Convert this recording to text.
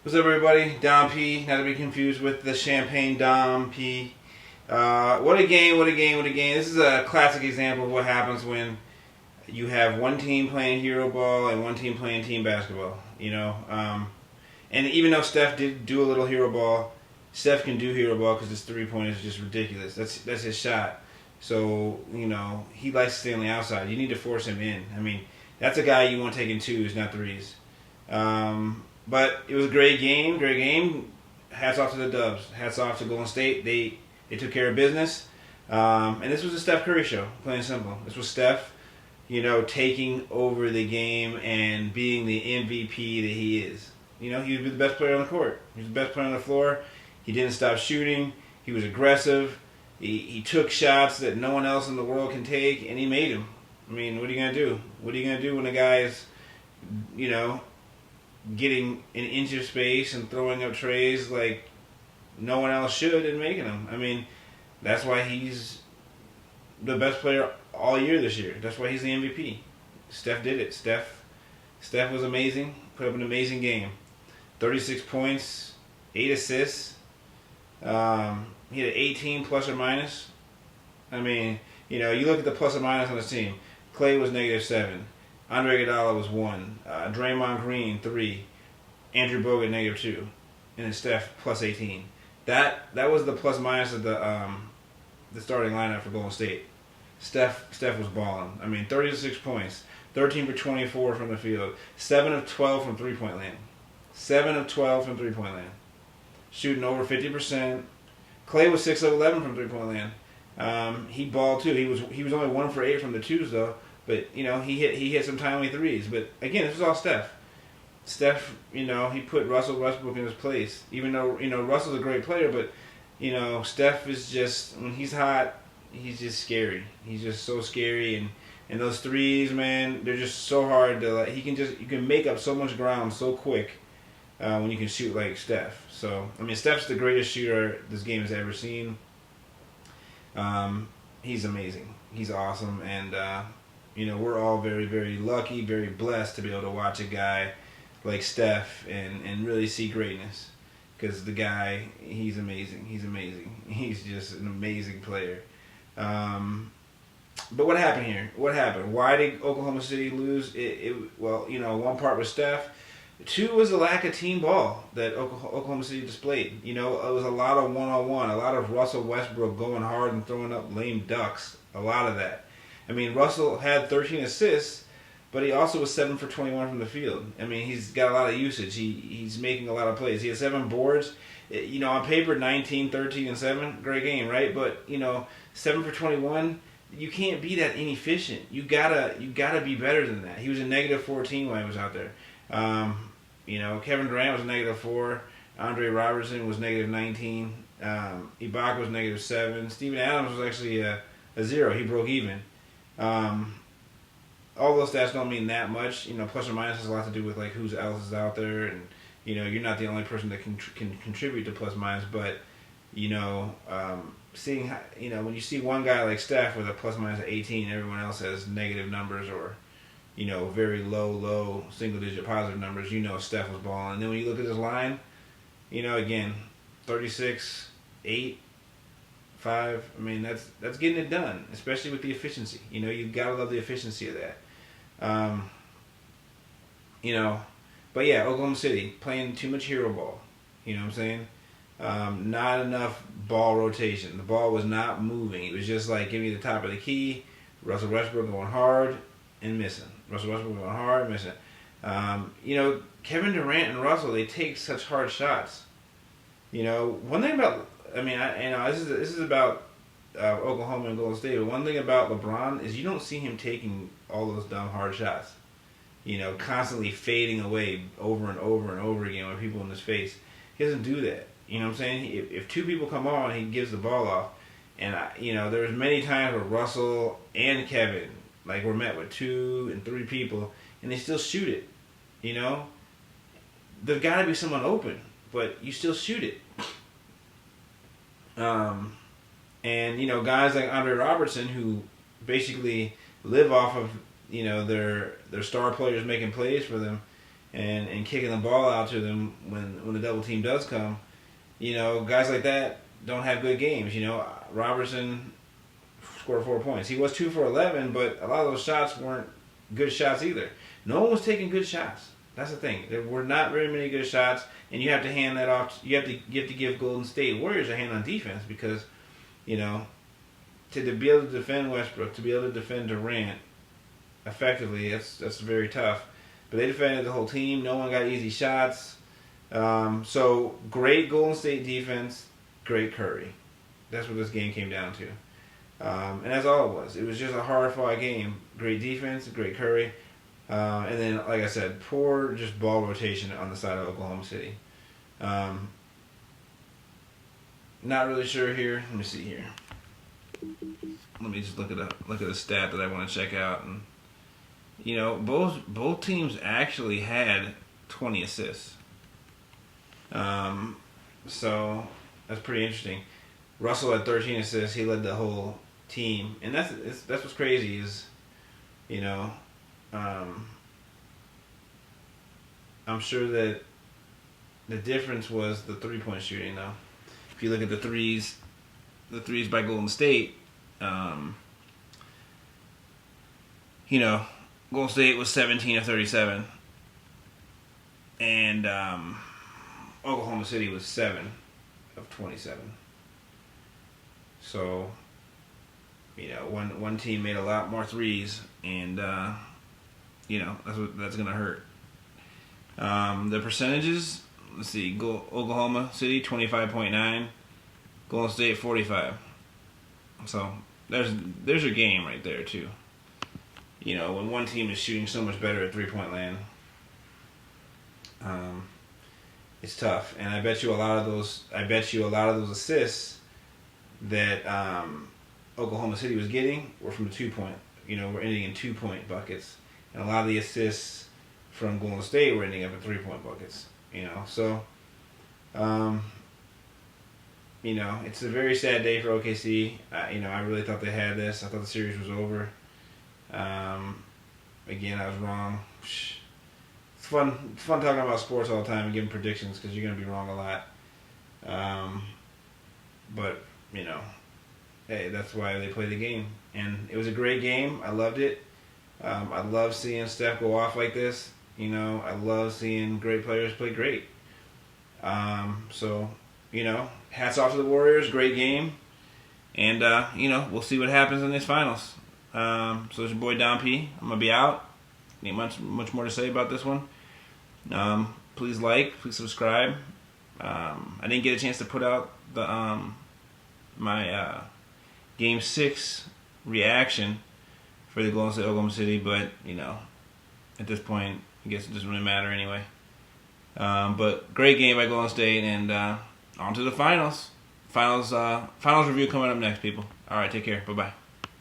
What's up, everybody? Dom P. Not to be confused with the Champagne Dom P. What a game, what a game, what a game. This is a classic example of what happens when you have one team playing hero ball and one team playing team basketball. And even though Steph did do a little hero ball, Steph can do hero ball because his three-point is just ridiculous. That's his shot. So, he likes to stay on the outside. You need to force him in. I mean, that's a guy you want taking twos, not threes. But it was a great game, great game. Hats off to the Dubs. Hats off to Golden State. They took care of business. And this was a Steph Curry show, plain and simple. This was Steph, taking over the game and being the MVP that he is. He was the best player on the court. He was the best player on the floor. He didn't stop shooting. He was aggressive. He took shots that no one else in the world can take, and he made them. I mean, what are you going to do? What are you going to do when a guy is, getting an inch of space and throwing up trays like no one else should and making them? I mean, that's why he's the best player all year this year. That's why he's the MVP. Steph did it. Steph was amazing. Put up an amazing game. 36 points, 8 assists. He had 18 plus or minus. I mean, you look at the plus or minus on this team. Clay was -7. Andre Iguodala was 1. Draymond Green 3. Andrew Bogut -2. And then Steph plus 18. That was the plus minus of the starting lineup for Golden State. Steph was balling. I mean, 36 points, 13 for 24 from the field, 7 of 12 from 3-point land. 7 of 12 from 3-point land. Shooting over 50%. Clay was 6 of 11 from 3-point land. He balled too. He was only 1 for 8 from the twos though. But he hit some timely threes. But again, this was all Steph. Steph, he put Russell Westbrook in his place. Even though Russell's a great player, but Steph is just, when he's hot, he's just scary. He's just so scary, and those threes, man, they're just so hard to you can make up so much ground so quick when you can shoot like Steph. So I mean, Steph's the greatest shooter this game has ever seen. He's amazing. He's awesome, and we're all very, very lucky, very blessed to be able to watch a guy like Steph and really see greatness. Because the guy, he's amazing. He's amazing. He's just an amazing player. But what happened here? What happened? Why did Oklahoma City lose? One part was Steph. 2 was the lack of team ball that Oklahoma City displayed. It was a lot of one-on-one, a lot of Russell Westbrook going hard and throwing up lame ducks. A lot of that. I mean, Russell had 13 assists, but he also was 7 for 21 from the field. I mean, he's got a lot of usage. He's making a lot of plays. He had 7 boards. On paper, 19, 13, and 7, great game, right? But 7 for 21, you can't be that inefficient. You gotta be better than that. He was a -14 when he was out there. Kevin Durant was a -4. Andre Robertson was -19. Ibaka was -7. Steven Adams was actually a 0. He broke even. All those stats don't mean that much. Plus or minus has a lot to do with like who else is out there, and you're not the only person that can contribute to plus minus. But seeing how, when you see one guy like Steph with a plus minus of 18, everyone else has negative numbers or very low single digit positive numbers. Steph was balling. And then when you look at his line, again, 36, 8. 5. I mean, that's getting it done, especially with the efficiency. You've got to love the efficiency of that. But yeah, Oklahoma City playing too much hero ball. You know what I'm saying? Not enough ball rotation. The ball was not moving. It was just like, give me the top of the key. Russell Westbrook going hard and missing. Kevin Durant and Russell, they take such hard shots. One thing about, this is about Oklahoma and Golden State, but one thing about LeBron is you don't see him taking all those dumb hard shots. Constantly fading away over and over and over again with people in his face. He doesn't do that. You know what I'm saying? If 2 people come on, he gives the ball off. And, there was many times where Russell and Kevin, were met with 2 and 3 people, and they still shoot it. There's got to be someone open, but you still shoot it. And guys like Andre Robertson, who basically live off of their star players making plays for them, and kicking the ball out to them when the double team does come. Guys like that don't have good games. Robertson scored 4 points. He was 2 for 11, but a lot of those shots weren't good shots either. No one was taking good shots. That's the thing. There were not very many good shots, and you have to hand that off. You have to give Golden State Warriors a hand on defense because, to be able to defend Westbrook, to be able to defend Durant effectively, that's very tough. But they defended the whole team. No one got easy shots. So great Golden State defense, great Curry. That's what this game came down to. And that's all it was. It was just a hard-fought game. Great defense, great Curry. And then, like I said, poor just ball rotation on the side of Oklahoma City. Not really sure here. Let me see here. Let me just look at a stat that I want to check out. And both teams actually had 20 assists. So that's pretty interesting. Russell had 13 assists. He led the whole team, and that's what's crazy is, I'm sure that the difference was the 3-point shooting. Though, if you look at the threes by Golden State, Golden State was 17 of 37, and Oklahoma City was 7 of 27. So, one team made a lot more threes, and that's gonna hurt. The percentages. Let's see. Oklahoma City 25.9, Golden State 45. So there's a game right there too. When one team is shooting so much better at 3-point land, it's tough. And I bet you a lot of those assists that Oklahoma City was getting were from the 2-point. We're ending in 2-point buckets, and a lot of the assists from Golden State were ending up in 3-point buckets. So it's a very sad day for OKC. I really thought they had this. I thought the series was over. Again, I was wrong. It's fun talking about sports all the time and giving predictions because you're going to be wrong a lot. But, hey, that's why they play the game. And it was a great game. I loved it. I love seeing Steph go off like this. I love seeing great players play great. So, hats off to the Warriors. Great game. And, we'll see what happens in these finals. So it's your boy Don P. I'm going to be out. Ain't much more to say about this one. Please please subscribe. I didn't get a chance to put out the my Game 6 reaction for the Golden State Oklahoma City, but at this point, I guess it doesn't really matter anyway. But great game by Golden State, and on to the finals. Finals review coming up next, people. All right, take care. Bye bye.